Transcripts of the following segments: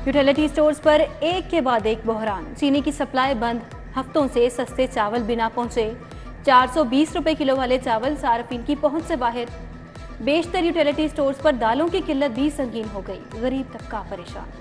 Utility stores पर एक के बाद एक बहरान। चीनी की सप्लाई बंद, हफ्तों से सस्ते चावल बिना पहुंचे। 420 रुपए किलो वाले चावल सार्फिन की पहुंच से बाहर। बेशतर यूटिलिटी स्टोर्स पर दालों की किल्लत भी संगीन हो गई, गरीब तबका परेशान।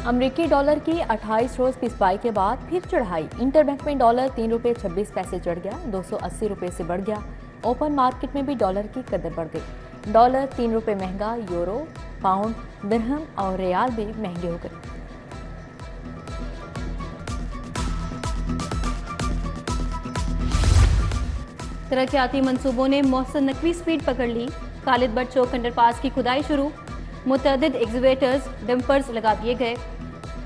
अमरीकी डॉलर की 28 रोज की स्पाइक के बाद फिर चढ़ाई। इंटरबैंक में डॉलर 3 रुपये 26 पैसे चढ़ गया, 280 रुपये से बढ़ गया। ओपन मार्केट में भी डॉलर की कदर बढ़ गई। डॉलर 3 रुपये महंगा, यूरो, पाउंड, दिरहम और रियाल भी महंगे हो गए। तरक्याती मंसूबों ने मौसम नकवी स्पीड पकड़ ली। खालिद बट चौक अंडरपास की खुदाई शुरू। मुतअद्दिद एग्जीवेटर्स, डंपर्स लगा दिए गए।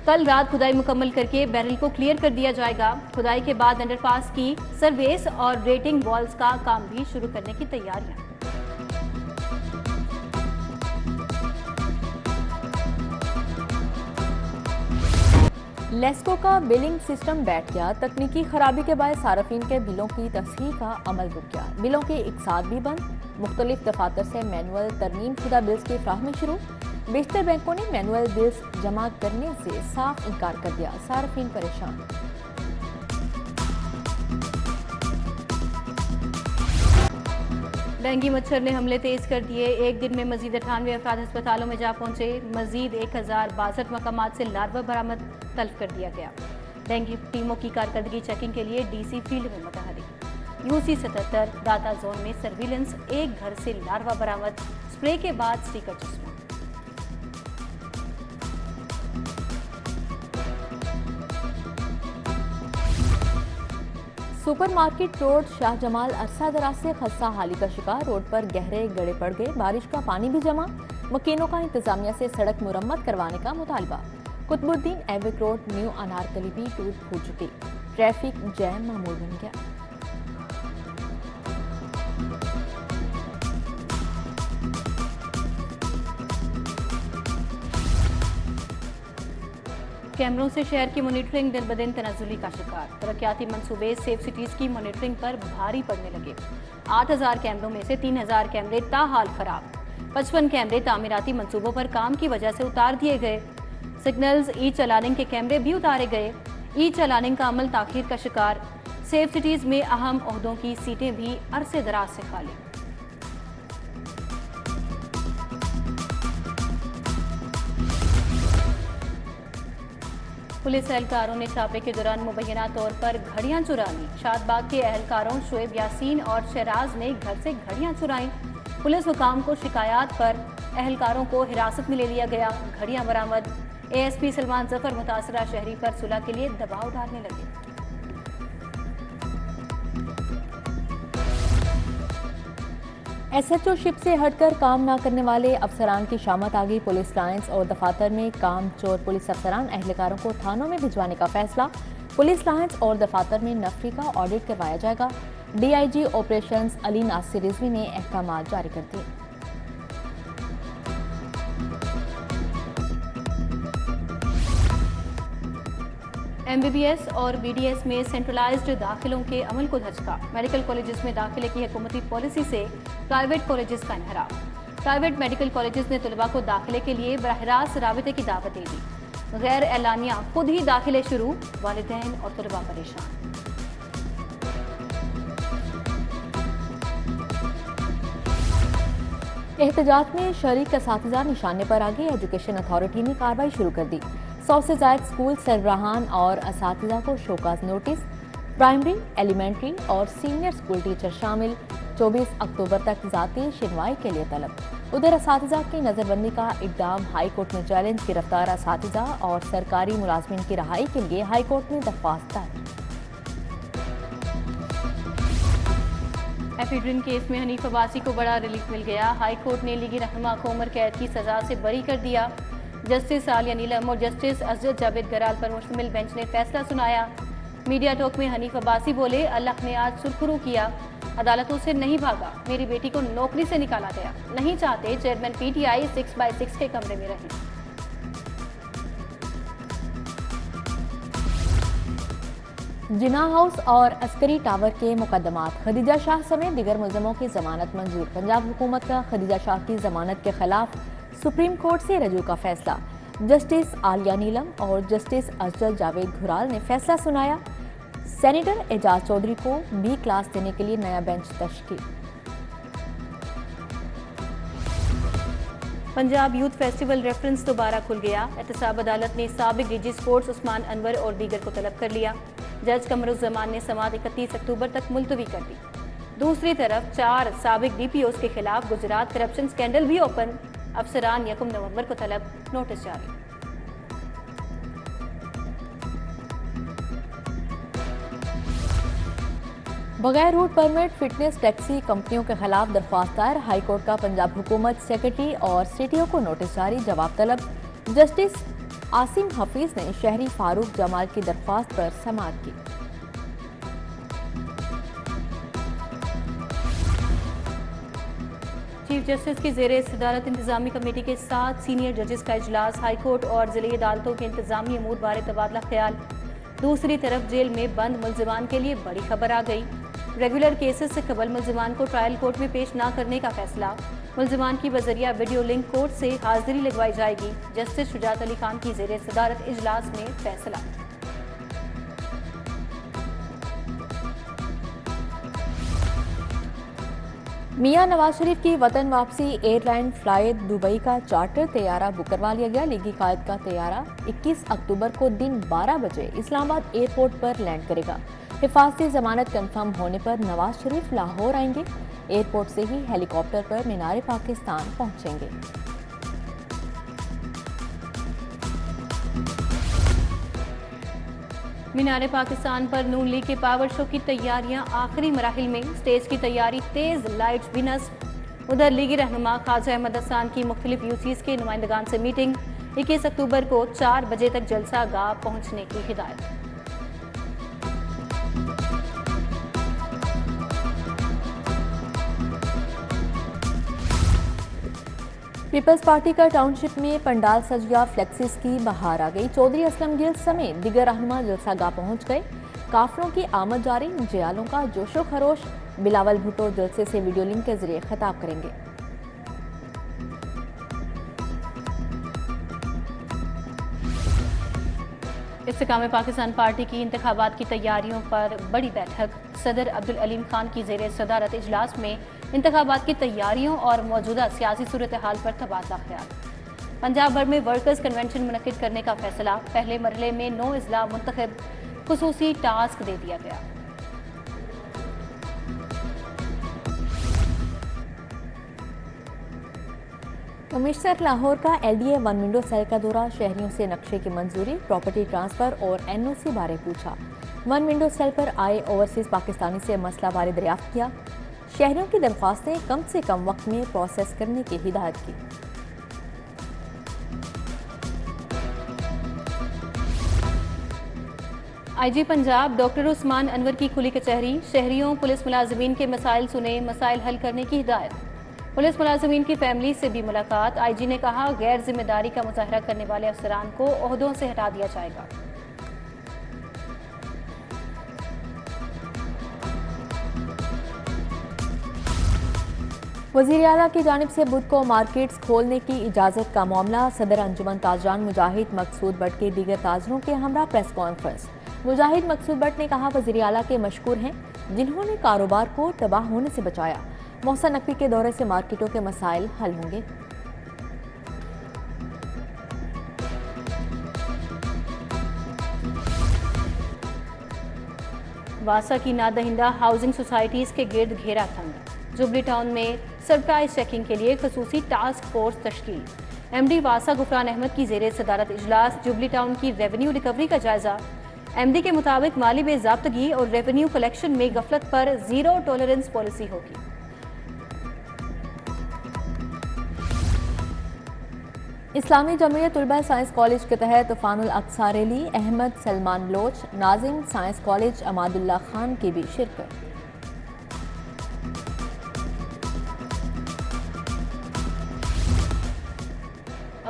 कल रात खुदाई मुकम्मल करके बैरल को क्लियर कर दिया जाएगा। खुदाई के बाद अंडरपास की सर्वेस और रेटिंग वॉल्स का काम भी शुरू करने की तैयारियां। लेस्को का बिलिंग सिस्टम बैठ गया। तकनीकी खराबी के बाद सार्फिन के बिलों की तस्हीह का अमल रुक गया। बिलों के इकसार भी बंद। मुख्तलिफ दफातर से मैनुअल तरमीम शुदा बिल्स की फ्राहमी शुरू। बेशतर बैंकों ने मैनुअल बिल्स जमा करने से साफ इनकार कर दिया। सार्फिन परेशान। डेंगू मच्छर ने हमले तेज कर दिए। एक दिन में मजीद 98 अफराद अस्पतालों में जा पहुंचे। मजीद 1062 मकामात से लार्वा बरामद, तल्फ कर दिया गया। डेंगू टीमों की कारकर्दगी चेकिंग के लिए डीसी फील्ड में मुतहरिक। यूसी 77 दाता जोन में सर्विलेंस, एक घर से लार्वा बरामद, स्प्रे के बाद स्टिकर चश्मा। सुपरमार्केट रोड शाहजमाल अरसा दराज से खस्ता हाली का शिकार। रोड पर गहरे गड्ढे पड़ गए, बारिश का पानी भी जमा। मकीनों का इंतजामिया से सड़क मुरम्मत करवाने का मुतालबा। कुतुबुद्दीन एविक रोड न्यू अनारकली भी टूट फूट चुकी। ट्रैफिक जैम मामूल बन गया। कैमरों से शहर की मॉनिटरिंग दिन ब दिन तनाजुली का शिकार। तरक्याती मंसूबे सेफ सिटीज की मॉनिटरिंग पर भारी पड़ने लगे। 8000 कैमरों में से 3000 कैमरे ताहाल खराब। 55 कैमरे तामीराती मंसूबों पर काम की वजह से उतार दिए गए। सिग्नल्स, ई चलानिंग के कैमरे भी उतारे गए। ई चलानिंग का अमल ताखीर का शिकार। सेफ सिटीज में अहम ओहदों की सीटें भी अरसे दराज से खाली। पुलिस एहलकारों ने छापे के दौरान मुबैना तौर पर घड़ियां चुरा ली। शादबाग के एहलकारों शोएब यासीन और शहराज ने घर से घड़ियां चुराई। पुलिस हुकाम को शिकायत पर एहलकारों को हिरासत में ले लिया गया। घड़ियां बरामद। एएसपी सलमान जफर मुतासरा शहरी पर सुलह के लिए दबाव डालने लगे। एसएचओ शिप से हटकर काम न करने वाले अफसरान की शामत आ गई। पुलिस लाइन्स और दफातर में काम चोर पुलिस अफसरान एहलकारों को थानों में भिजवाने का फैसला। पुलिस लाइन्स और दफातर में नफरी का ऑडिट करवाया जाएगा। डीआईजी ऑपरेशंस अली नासिर रिजवी ने अहकाम जारी कर दिए। एमबीबीएस और बीडीएस में सेंट्रलाइज्ड दाखिलों के अमल को धचका। मेडिकल कॉलेजेस में दाखिले की हुकूमती पॉलिसी से प्राइवेट कॉलेजेस का इनहराफ। प्राइवेट मेडिकल कॉलेजेस ने तलबा को दाखिले के लिए बराह रास्त राबिते की दावत दे दी। गैर एलानिया खुद ही दाखिले शुरू, वालिदैन और तलबा परेशान। एहतजाज में शरीक असातिज़ा निशाने पर आ गए। एजुकेशन अथॉरिटी ने कार्रवाई शुरू कर दी। 100 से ज़ायद स्कूल सरबराहान और असातिज़ा को शोकाज नोटिस। प्राइमरी, एलिमेंट्री और सीनियर स्कूल टीचर शामिल। 24 अक्टूबर तक ज़ाती शिनवाई के लिए तलब। उधर असातिज़ा की नज़रबंदी का इक़दाम हाई कोर्ट में चैलेंज। गिरफ्तार असातिज़ा और सरकारी मुलाजमिन की रहाई के लिए हाई कोर्ट में दरख्वास्त दायर। एफिड्रिन केस में हनीफ अब्बासी को बड़ा रिलीफ मिल गया। हाई कोर्ट ने लीगी रहनुमा को उम्र कैद की सजा से बरी कर दिया। जस्टिस आलिया नीलम और जस्टिस अजद जावेद गराल पर मुश्तमिल बेंच ने फैसला सुनाया। मीडिया टॉक में हनीफ अब्बासी बोले, अल्लाह ने आज सुरखरू किया, अदालतों से नहीं भागा, मेरी बेटी को नौकरी से निकाला गया, नहीं चाहते चेयरमैन पीटीआई 6x6 के कमरे में रहें। जिना हाउस और अस्करी टावर के मुकदमात, खदीजा शाह समेत दिगर मुलजमों की जमानत मंजूर। पंजाब हुकूमत का खदीजा शाह की जमानत के खिलाफ सुप्रीम कोर्ट से रजू का फैसला। जस्टिस आलिया नीलम और जस्टिस अफजल जावेद घुराल ने फैसला सुनाया। सेनेटर एजाज चौधरी को बी क्लास देने के लिए नया बेंच तश्कील। पंजाब यूथ फेस्टिवल रेफरेंस दोबारा खुल गया। एहतसाब अदालत ने साबिक डीजी स्पोर्ट्स उस्मान अनवर और दीगर को तलब कर लिया। जज कमरुज़्ज़मान ने समाअत 31 अक्टूबर तक मुलतवी कर दी। दूसरी तरफ 4 साबिक डीपीओज के खिलाफ गुजरात करप्शन स्कैंडल भी ओपन। अफसरान 1 नवंबर को तलब, नोटिस जारी। बगैर रूट परमिट फिटनेस टैक्सी कंपनियों के खिलाफ दरख्वास्त दायर। हाईकोर्ट का पंजाब हुकूमत, सेक्रेटरी और सीटीओ को नोटिस जारी, जवाब तलब। जस्टिस आसिम हफीज ने शहरी फारूक जमाल की दरख्वास्त पर समाअत की। चीफ जस्टिस की ज़ेरे सदारत इंतजामी कमेटी के 7 सीनियर जजेस का इजलास। हाईकोर्ट और जिले अदालतों के इंतजामी अमूर बारे तबादला ख्याल। दूसरी तरफ जेल में बंद मुलजिमान के लिए बड़ी खबर आ गई। रेगुलर केसेस से कबल मुलजिमान को ट्रायल कोर्ट में पेश न करने का फैसला। मुलजिमान की बजरिया वीडियो लिंक कोर्ट से हाजिरी लगवाई जाएगी। जस्टिस शुजात अली खान की ज़ेरे सदारत इजलास में फैसला। मियां नवाज शरीफ की वतन वापसी। एयरलाइन फ्लाइट दुबई का चार्टर तैयारा बुक करवा लिया गया। लीगी कायद का तैयारा 21 अक्टूबर को दिन 12 बजे इस्लामाबाद एयरपोर्ट पर लैंड करेगा। हिफाजती जमानत कंफर्म होने पर नवाज शरीफ लाहौर आएंगे। एयरपोर्ट से ही हेलीकॉप्टर पर मीनार पाकिस्तान पहुंचेंगे। मीनार पाकिस्तान पर नून लीग के पावर शो की तैयारियां आखिरी मराहिल में। स्टेज की तैयारी तेज, लाइट्स भी नस्ब। उधर लीगी रहनुमा ख्वाजा अहमद हसन की मुख्तलिफ यूसीज के नुमाइंदगान से मीटिंग। 21 अक्टूबर को 4 बजे तक जलसा गाह पहुंचने की हिदायत। पीपल्स पार्टी का टाउनशिप में पंडाल सज गया। फ्लेक्सिस की बहार आ गई। चौधरी असलम गिल समेत दिगर रहनुमा जलसा गाह पहुंच गए। काफिलों की आमद जारी। जयालों का जोशो खरोश। बिलावल भुट्टो जलसे से वीडियो लिंक के जरिए खिताब करेंगे। इस्तेकाम पाकिस्तान पार्टी की इंतखाबात की तैयारियों पर बड़ी बैठक। सदर अब्दुल अलीम खान की ज़ेरे सदारत इजलास में इंतखाबात की तैयारियों और मौजूदा सियासी सूरत हाल पर तबादला ख्याल। पंजाब भर में वर्कर्स कन्वेंशन मुनक्किद करने का फैसला। पहले मरहले में 9 अजला मुंतखब, खुसूसी टास्क दे दिया गया। कमिश्नर लाहौर का LDA 1 विंडो सेल का दौरा। शहरियों से नक्शे की मंजूरी, प्रॉपर्टी ट्रांसफर और NOC बारे पूछा। 1 विंडो सेल पर आए ओवरसीज पाकिस्तानी से मसला बारे दरियाफ्त किया। शहरियों की दरख्वास्तें कम से कम वक्त में प्रोसेस करने की हिदायत की। IG पंजाब डॉक्टर उस्मान अनवर की खुली कचहरी। शहरियों पुलिस मुलाजमीन के मसाइल सुने, मसाइल हल करने की हिदायत। पुलिस मुलाजमीन की फैमिली से भी मुलाकात। IG ने कहा, गैर जिम्मेदारी का मुजाहरा करने वाले अफसरान को ओहदों से हटा दिया जाएगा। वज़ीर आला की जानिब से बुध को मार्केट्स खोलने की इजाज़त का मामला। सदर अंजुमन ताजरान मुजाहिद मकसूद बट के दीगर ताजरों के हमरा press conference. Mujahid Maqsood but ने कहा, वज़ीर आला के मशकूर हैं जिन्होंने कारोबार को तबाह होने से बचाया। मोहसन नकवी के दौरे से मार्केटों के मसाइल हल होंगे। वासा की नादहिंदा हाउसिंग सोसाइटीज के गिर्द घेरा तंग। जुबली टाउन में सरप्राइज चेकिंग के लिए खसूसी टास्क फोर्स तश्कील। MD वासा गुफरान अहमद की ज़ेरे सदारत इजलास। जुबली टाउन की रेवेन्यू रिकवरी का जायजा। MD के मुताबिक माली बेज़ाब्तगी और रेवेन्यू कलेक्शन में गफलत पर जीरो टॉलरेंस पॉलिसी होगी। इस्लामी जमहूरियत तुलबा साइंस कॉलेज के तहत तूफानुल अक्सा रैली। अहमद सलमान बलोच, नाजिम साइंस कॉलेज अमादुल्ला खान की भी शिरकत।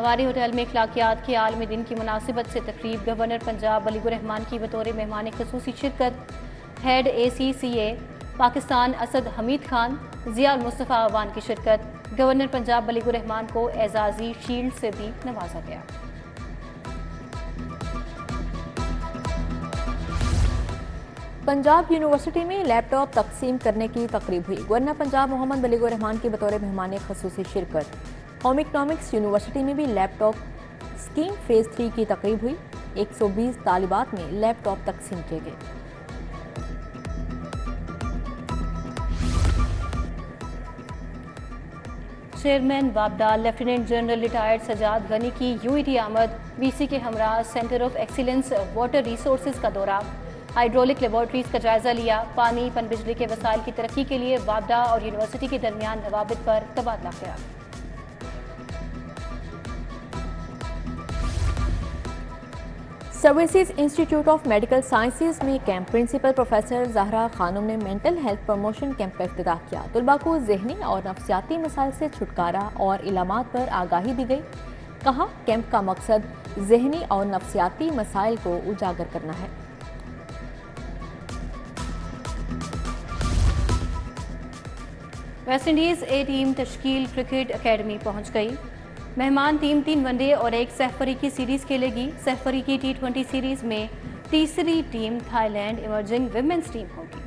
हमारे होटल में अखलाकियात के आलमी दिन की मुनासिबत से तकरीब। गवर्नर पंजाब अली रहमान की बतौर मेहमान ख़ुसूसी शिरकत। हेड ACCA पाकिस्तान असद हमीद खान, ज़िया मुस्तफ़ा अवान की शिरकत। गवर्नर पंजाब अली रहमान को एजाज़ी शील्ड से भी नवाजा गया। पंजाब यूनिवर्सिटी में लैपटॉप तकसीम करने की तकरीब हुई। गवर्नर पंजाब मोहम्मद अली रहमान की बतौर मेहमान ख़ुसूसी शिरकत। होम इकनॉमिक्स यूनिवर्सिटी में भी लैपटॉप स्कीम फेज़ 3 की तकरीब हुई। 120 तालिबात में लैपटॉप तकसीम किए गए। चेयरमैन वापडा lieutenant general retired Sajjad Ghani की UET आमद। VC के हमरा centre of excellence water resources का दौरा। हाइड्रोलिक लेबॉर्ट्रीज का जायजा लिया। पानी पनबिजली के वसाइल की तरक्की के लिए वापडा और यूनिवर्सिटी के दरमियान रवाबित पर तबादला किया। Services institute of medical sciences में camp. Principal professor Zahra Khanum ने मेंटल हेल्थ प्रमोशन कैंप का इफ्तिताह किया। तुलबा को जहनी और नफ्सियाती मसाइल से छुटकारा और इलामात पर आगाही दी गई। कहा, कैंप का मकसद जहनी और नफ्सियाती मसाइल को उजागर करना है। वेस्ट इंडीज A टीम तश्कील क्रिकेट एकेडमी पहुंच गई। मेहमान टीम 3 वनडे और 1 सहफरीकी सीरीज खेलेगी। सहफरीकी T20 सीरीज में तीसरी team Thailand emerging women's team होगी।